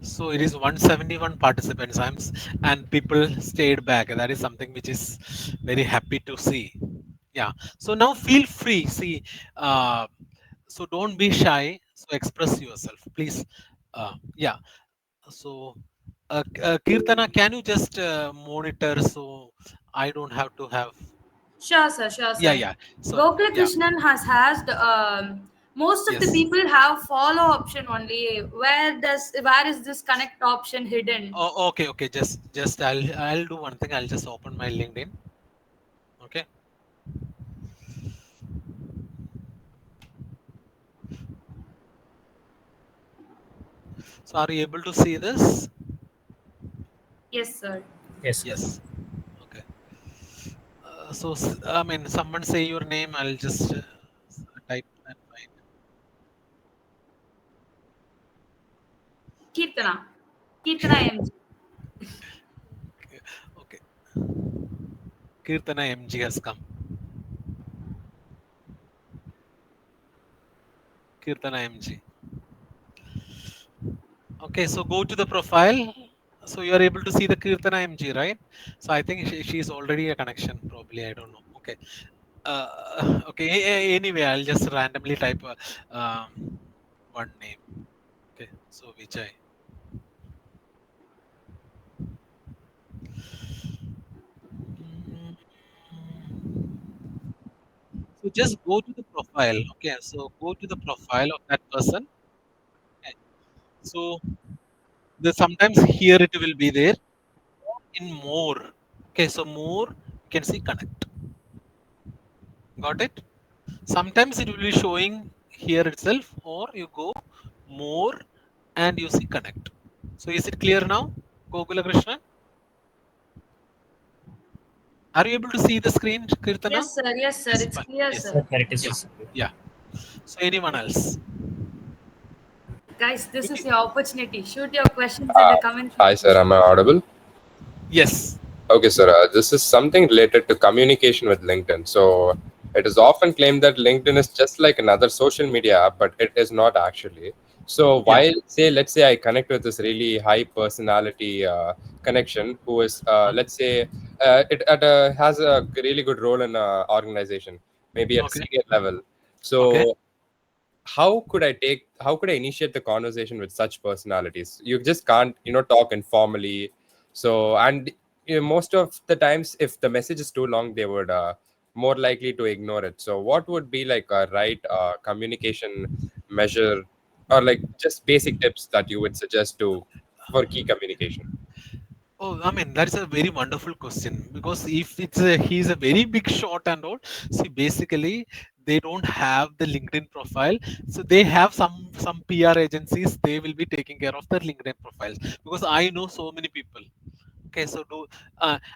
So it is 171 participants. And people stayed back. That is something which is very happy to see. Yeah. So now feel free. See, uh, so don't be shy. So express yourself, please. Yeah. So, Kirtana, can you just monitor so I don't have to have? Sure, sir. Sure, Yeah, sir. yeah. So Gokula yeah, Krishnan has asked. Most of the yes. people have follow option only. Where is this connect option hidden? Oh, okay, okay. Just I'll do one thing. I'll just open my LinkedIn. Okay. So are you able to see this? Yes, sir. Yes, sir. Yes. Okay. I mean, someone say your name. I'll just type and find. Kirtana. Kirtana MG. Okay. Okay. Kirtana MG has come. Kirtana MG. Okay. So go to the profile. So you are able to see the Kirtana MG, right? So I think she's already a connection. Probably. I don't know. Okay. Okay. Anyway, I'll just randomly type one name. Okay. So Vijay. Mm, So just go to the profile. Okay. So go to the profile of that person. Okay. So sometimes here it will be there in more. Okay. So more you can see connect. Got it? Sometimes it will be showing here itself, or you go more and you see connect. So is it clear now, Gokula Krishna? Are you able to see the screen, Kirtana? Yes, sir. Yes, sir. Yes, It's fine. clear, Yes. Sir, sir. it is Yeah. visible. Yeah. So anyone else? Guys, this is Quickly. your opportunity. Shoot your questions in Uh, the comment Hi, section. sir. Am I audible? Yes. Okay, sir. This is something related to communication with LinkedIn. So, it is often claimed that LinkedIn is just like another social media app, but it is not actually. So, Yeah. while let's say I connect with this really high personality connection, who is, Uh, has a really good role in an organization, maybe at a okay. senior level. Okay. So, how could I initiate the conversation with such personalities? You just can't talk informally. So, and most of the times if the message is too long, they would more likely to ignore it. So what would be like a right communication measure, or like just basic tips that you would suggest to for key communication? Oh, I mean, that's a very wonderful question because if he's a very big shot and all, see, basically they don't have the LinkedIn profile, so they have some PR agencies. They will be taking care of their LinkedIn profiles because I know so many people. Okay, so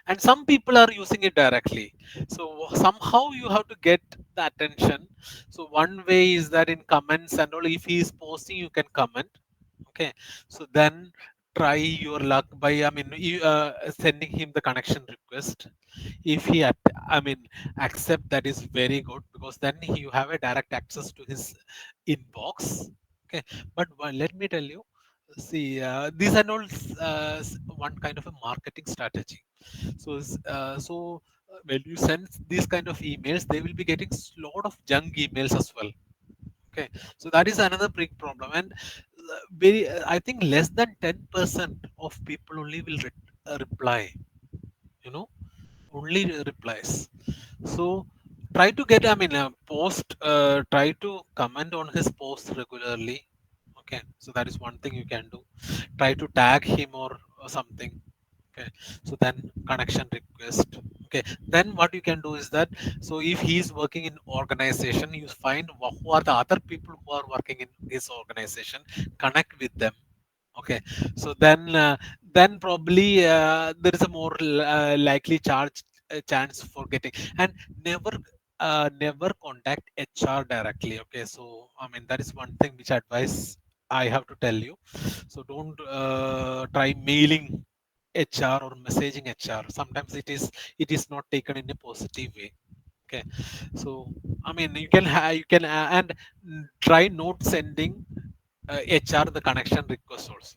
and some people are using it directly. So somehow you have to get the attention. So one way is that in comments and all, if he is posting, you can comment. Okay, so then try your luck by sending him the connection request. If I mean accept, that is very good because then you have a direct access to his inbox. Okay, but let me tell you, see, these are all one kind of a marketing strategy. When you send these kind of emails, they will be getting lot of junk emails as well. Okay, so that is another big problem, and I think less than 10% of people only will reply. You know, only replies. So try to get, post. Try to comment on his post regularly. Okay, so that is one thing you can do. Try to tag him or something. Okay, so then connection request. Okay, then what you can do is that, so if he is working in organization, you find who are the other people who are working in his organization, connect with them. Okay, so then probably there is a more likely chance for getting, and never never contact HR directly. Okay, so I mean that is one thing which advice I have to tell you. So don't try mailing HR or messaging HR. Sometimes it is not taken in a positive way. Okay, so I mean you can and try not sending HR the connection request also.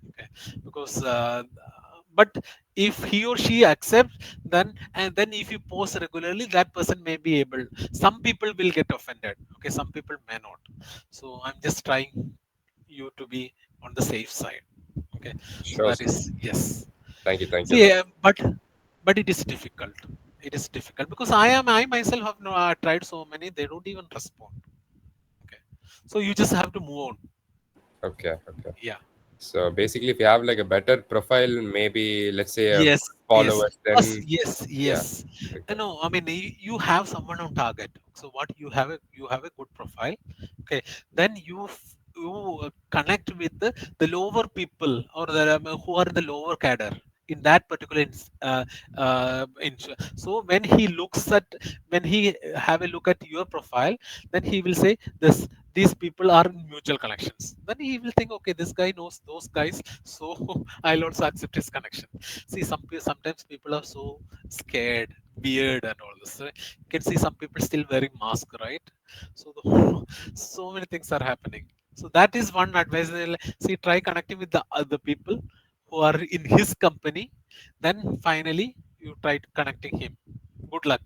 Okay, because but if he or she accepts, then if you post regularly, that person may be able. Some people will get offended. Okay, some people may not. So I'm just trying you to be on the safe side. Okay, so Sure, that sir. is, yes. Thank you. Thank you a See, lot. but it is difficult. It is difficult because I myself have no, tried so many. They don't even respond. Okay, so you just have to move on. Okay, okay. Yeah. So basically, if you have like a better profile, maybe let's say a Yes, good yes, followers, plus then yes, yeah, yes. okay. No, I mean you have someone on target. So what you have a good profile. Okay, then you connect with the lower people or who are in the lower cadre in that particular so when he have a look at your profile, then he will say this these people are in mutual connections. Then he will think, okay, this guy knows those guys, so I'll also accept his connection. See, sometimes people are so scared, weird, and all this. Right? You can see some people still wearing mask, right? So so many things are happening. So that is one advice. See, try connecting with the other people who are in his company. Then finally, you try connecting him. Good luck.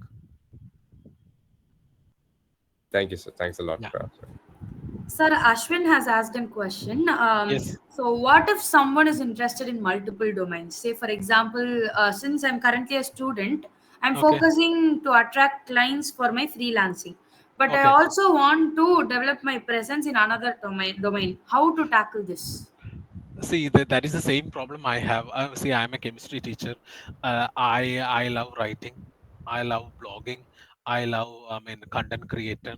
Thank you, sir. Thanks a lot Yeah. for answering. Sir, Ashwin has asked a question. Yes. So, what if someone is interested in multiple domains? Say, for example, since I'm currently a student, I'm Okay. focusing to attract clients for my freelancing, but I Okay. also want to develop my presence in another domain. How to tackle this? See, that is the same problem I have. See, I'm a chemistry teacher. I love writing. I love blogging. I love, I mean, content creator.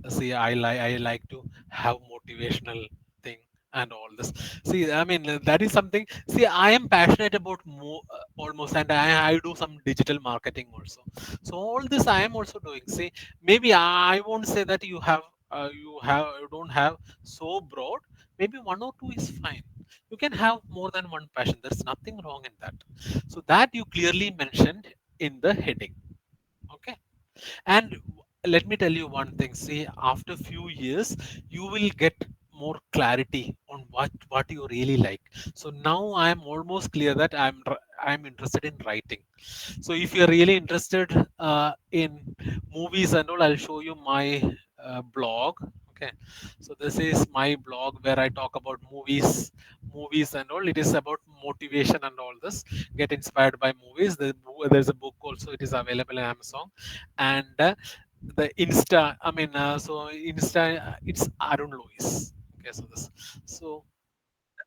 See, I like to have motivational thing and all this. See, I mean, that is something. See, I am passionate about almost, and I do some digital marketing also. So all this I am also doing. See, maybe I won't say that you don't have so broad. Maybe one or two is fine. You can have more than one passion. There's nothing wrong in that. So that you clearly mentioned in the heading. Okay. And let me tell you one thing. See, after few years, you will get more clarity on what you really like. So now I am almost clear that I'm interested in writing. So if you're really interested in movies and all, I'll show you my blog. Okay. So this is my blog where I talk about movies and all. It is about motivation and all this. Get inspired by movies. There's a book also. It is available in Amazon, and the Insta. I mean, so Insta. It's Arun Lewis. Okay. So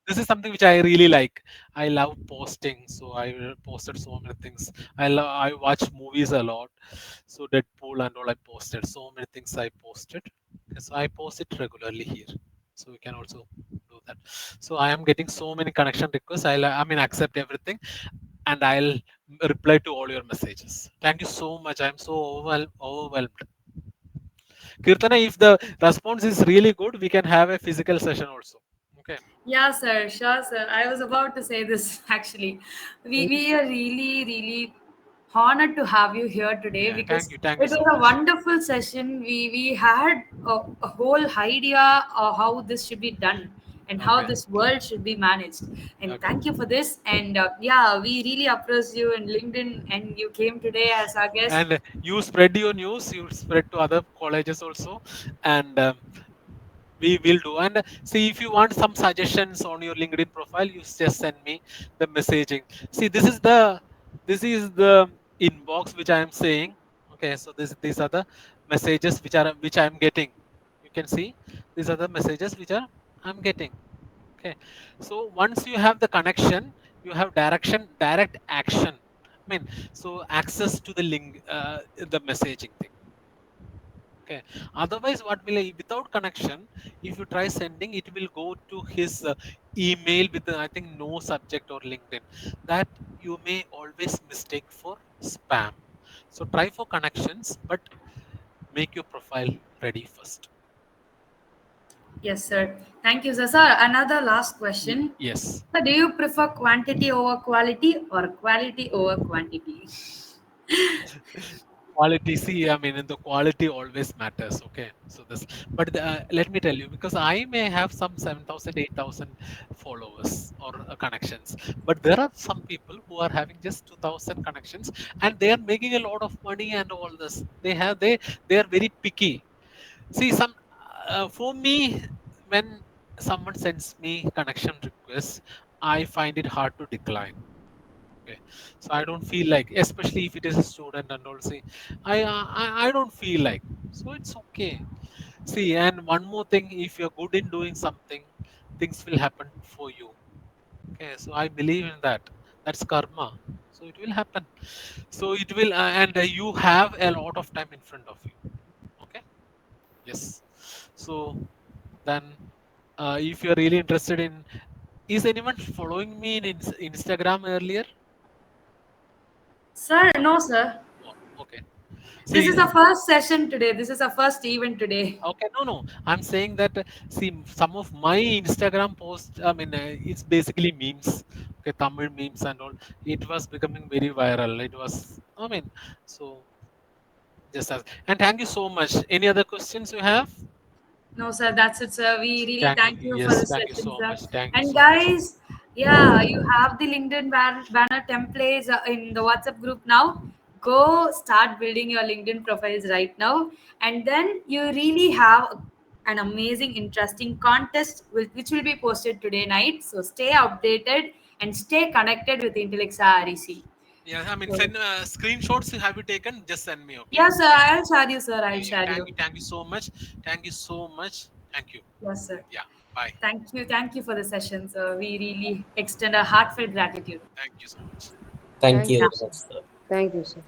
this is something which I really like. I love posting, so I posted so many things. I watch movies a lot, so Deadpool and all I posted. So many things I posted. Okay, so I post it regularly here, so you can also do that. So I am getting so many connection requests. I mean accept everything, and I'll reply to all your messages. Thank you so much. I am so overwhelmed. Kirtana, if the response is really good, we can have a physical session also. Okay. Yeah, sir. Sure, sir. I was about to say this actually. We are really, really honored to have you here today Yeah. because Thank you it so was a much. wonderful session. We had a whole idea of how this should be done and how Okay. this world should be managed. And Okay. thank you for this. And yeah, we really appraise you in LinkedIn, and you came today as our guest. And you spread your news, you spread to other colleges also, and we will do. And see, if you want some suggestions on your LinkedIn profile, you just send me the messaging. See, this is the inbox which I am saying. Okay, so these are the messages which I am getting. You can see these are the messages which are I'm getting. Okay, so once you have the connection, you have direct action. I mean, so access to the link, the messaging thing. Okay. Otherwise, what will without connection, if you try sending, it will go to his email with I think no subject or LinkedIn. That you may always mistake for spam. So try for connections, but make your profile ready first. Yes, sir. Thank you, sir. Sir, another last question. Yes. Sir, do you prefer quantity over quality or quality over quantity? Quality, see, I mean, the quality always matters. Okay, so this, but let me tell you, because I may have some 7,000, 8,000 followers or connections, but there are some people who are having just 2,000 connections, and they are making a lot of money and all this. They are very picky. See, for me, when someone sends me connection requests, I find it hard to decline. Okay, so I don't feel like, especially if it is a student and all. See, I don't feel like. So it's okay. See, and one more thing, if you're good in doing something, things will happen for you. Okay, so I believe in that. That's karma. So it will happen. So it will, and you have a lot of time in front of you. Okay. Yes. So then, if you're really interested in, is anyone following me in Instagram earlier? Sir, no, sir. No. Okay. This is See, our first session today. This is our first event today. okay, no. I'm saying that, see, some of my Instagram posts, I mean, it's basically memes, okay, Tamil memes and all. It was becoming very viral. It was, I mean, so just as, and thank you so much. Any other questions you have? No, sir, that's it, sir. We really Thank thank you. you for Yes, the thank you session, so sir. much. Thank you And so much. guys, yeah, you have the LinkedIn banner templates in the WhatsApp group now. Go start building your LinkedIn profiles right now. And then you really have an amazing, interesting contest which will be posted today night. So stay updated and stay connected with Intellexa REC. Yeah, I mean, So, send screenshots have you taken? Just send me, okay? yeah, sir, I'll share you, sir. I'll Yeah, share thank you. you. Thank you so much. Thank you so much. Thank you. Yes, sir. Yeah, bye. Thank you. Thank you for the session, sir. We really extend our heartfelt gratitude. Thank you so much. Thank Thank you you, Yeah. very sir. much, sir. Thank you, sir.